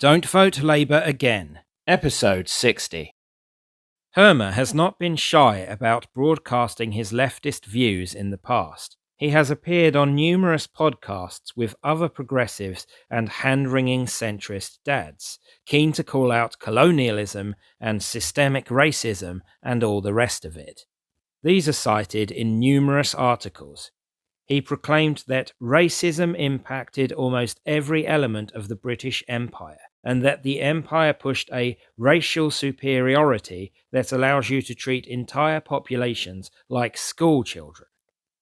Don't Vote Labour Again, Episode 60. Hermer has not been shy about broadcasting his leftist views in the past. He has appeared on numerous podcasts with other progressives and hand-wringing centrist dads, keen to call out colonialism and systemic racism and all the rest of it. These are cited in numerous articles. He proclaimed that racism impacted almost every element of the British Empire, and that the empire pushed a racial superiority that allows you to treat entire populations like school children.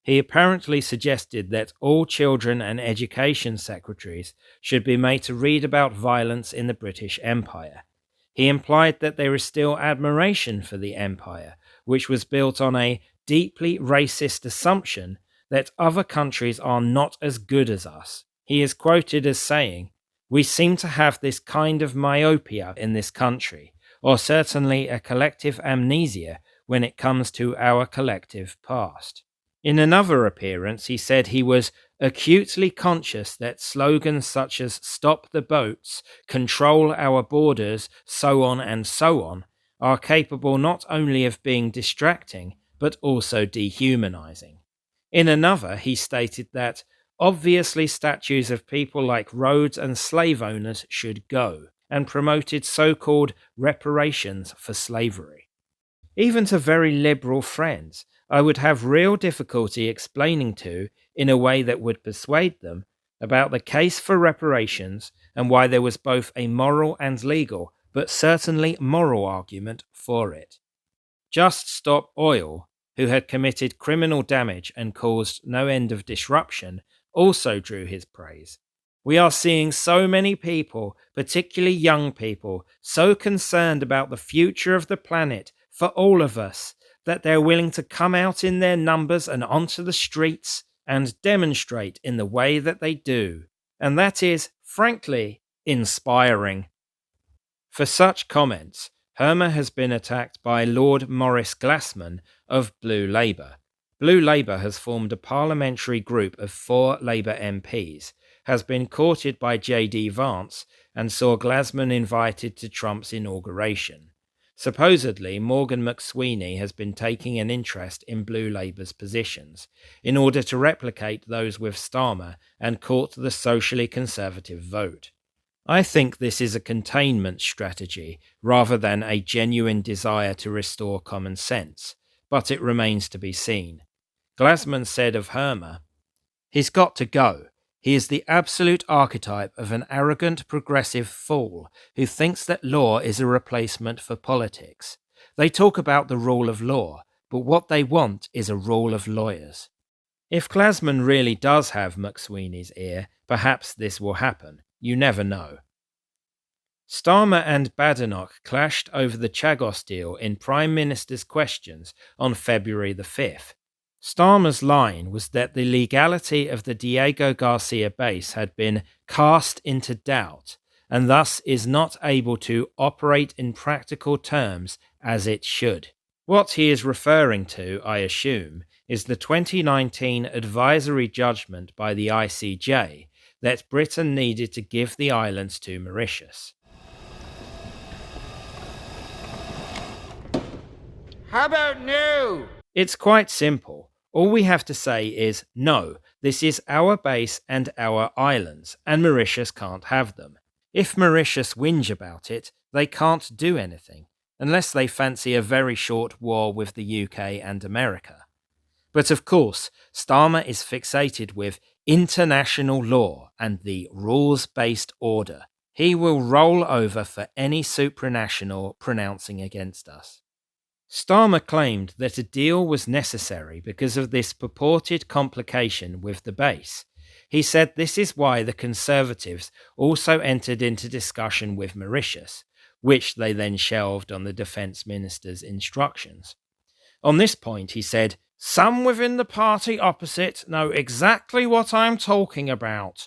He apparently suggested that all children and education secretaries should be made to read about violence in the British Empire. He implied that there is still admiration for the empire, which was built on a deeply racist assumption that other countries are not as good as us. He is quoted as saying, "We seem to have this kind of myopia in this country, or certainly a collective amnesia when it comes to our collective past." In another appearance, he said he was acutely conscious that slogans such as "Stop the boats," "Control our borders," so on, are capable not only of being distracting, but also dehumanizing. In another, he stated that, obviously statues of people like Rhodes and slave owners should go, and promoted so-called reparations for slavery. Even to very liberal friends, I would have real difficulty explaining to, in a way that would persuade them, about the case for reparations and why there was both a moral and legal, but certainly moral argument for it. Just Stop Oil, who had committed criminal damage and caused no end of disruption, also drew his praise. We are seeing so many people, particularly young people, so concerned about the future of the planet for all of us, that they're willing to come out in their numbers and onto the streets and demonstrate in the way that they do. And that is, frankly, inspiring. For such comments, Hermer has been attacked by Lord Maurice Glassman of Blue Labour. Blue Labour has formed a parliamentary group of 4 Labour MPs, has been courted by J.D. Vance, and saw Glassman invited to Trump's inauguration. Supposedly, Morgan McSweeney has been taking an interest in Blue Labour's positions, in order to replicate those with Starmer and court the socially conservative vote. I think this is a containment strategy rather than a genuine desire to restore common sense, but it remains to be seen. Glassman said of Hermer, "He's got to go. He is the absolute archetype of an arrogant progressive fool who thinks that law is a replacement for politics. They talk about the rule of law, but what they want is a rule of lawyers." If Glassman really does have McSweeney's ear, perhaps this will happen. You never know. Starmer and Badenoch clashed over the Chagos deal in Prime Minister's questions on February the 5th. Starmer's line was that the legality of the Diego Garcia base had been cast into doubt, and thus is not able to operate in practical terms as it should. What he is referring to, I assume, is the 2019 advisory judgment by the ICJ that Britain needed to give the islands to Mauritius. How about no? It's quite simple. All we have to say is, no, this is our base and our islands, and Mauritius can't have them. If Mauritius whinge about it, they can't do anything, unless they fancy a very short war with the UK and America. But of course, Starmer is fixated with international law and the rules-based order. He will roll over for any supranational pronouncing against us. Starmer claimed that a deal was necessary because of this purported complication with the base. He said this is why the Conservatives also entered into discussion with Mauritius, which they then shelved on the Defence Minister's instructions. On this point, he said, "Some within the party opposite know exactly what I'm talking about."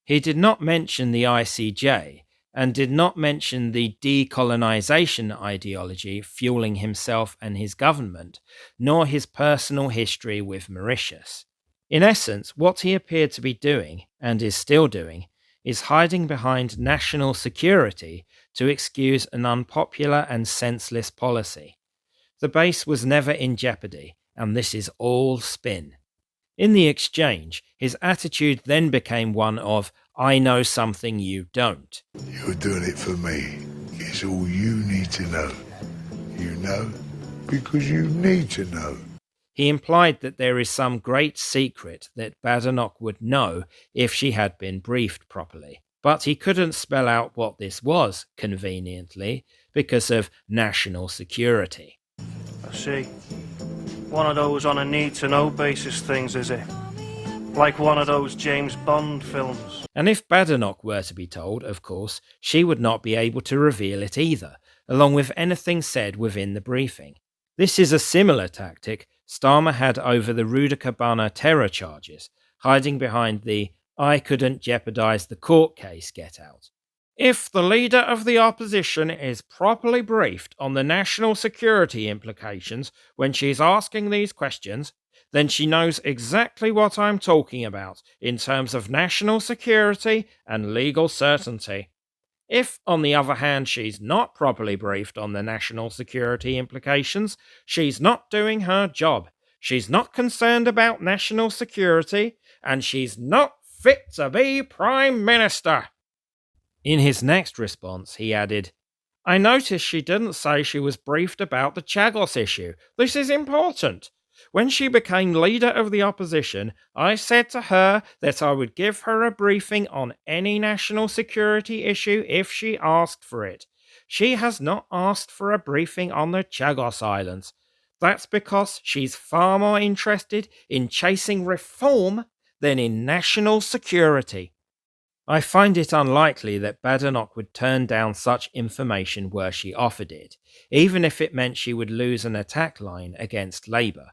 He did not mention the ICJ, and did not mention the decolonization ideology fueling himself and his government, nor his personal history with Mauritius. In essence, what he appeared to be doing, and is still doing, is hiding behind national security to excuse an unpopular and senseless policy. The base was never in jeopardy, and this is all spin. In the exchange, his attitude then became one of, I know something you don't. You're doing it for me. It's all you need to know. You know because you need to know. He implied that there is some great secret that Badenoch would know if she had been briefed properly. But he couldn't spell out what this was, conveniently, because of national security. I see. One of those on a need-to-know basis things, is it? Like one of those James Bond films. And if Badenoch were to be told, of course, she would not be able to reveal it either, along with anything said within the briefing. This is a similar tactic Starmer had over the Rudakabana terror charges, hiding behind the I couldn't jeopardize the court case get out. If the leader of the opposition is properly briefed on the national security implications when she's asking these questions, then she knows exactly what I'm talking about in terms of national security and legal certainty. If, on the other hand, she's not properly briefed on the national security implications, she's not doing her job. She's not concerned about national security, and she's not fit to be Prime Minister. In his next response, he added, I noticed she didn't say she was briefed about the Chagos issue. This is important. When she became leader of the opposition, I said to her that I would give her a briefing on any national security issue if she asked for it. She has not asked for a briefing on the Chagos Islands. That's because she's far more interested in chasing reform than in national security. I find it unlikely that Badenoch would turn down such information were she offered it, even if it meant she would lose an attack line against Labour.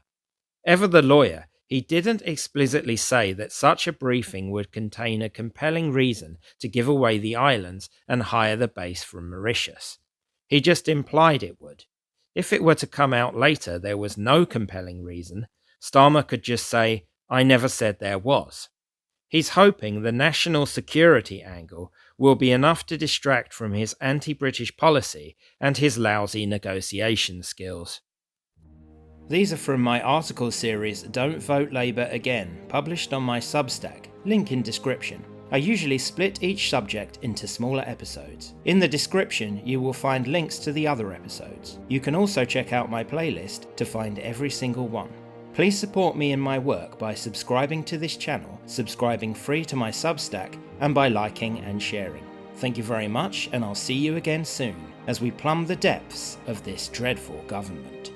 Ever the lawyer, he didn't explicitly say that such a briefing would contain a compelling reason to give away the islands and hire the base from Mauritius. He just implied it would. If it were to come out later there was no compelling reason, Starmer could just say, I never said there was. He's hoping the national security angle will be enough to distract from his anti-British policy and his lousy negotiation skills. These are from my article series Don't Vote Labour Again, published on my Substack, link in description. I usually split each subject into smaller episodes. In the description you will find links to the other episodes. You can also check out my playlist to find every single one. Please support me in my work by subscribing to this channel, subscribing free to my Substack, and by liking and sharing. Thank you very much, and I'll see you again soon as we plumb the depths of this dreadful government.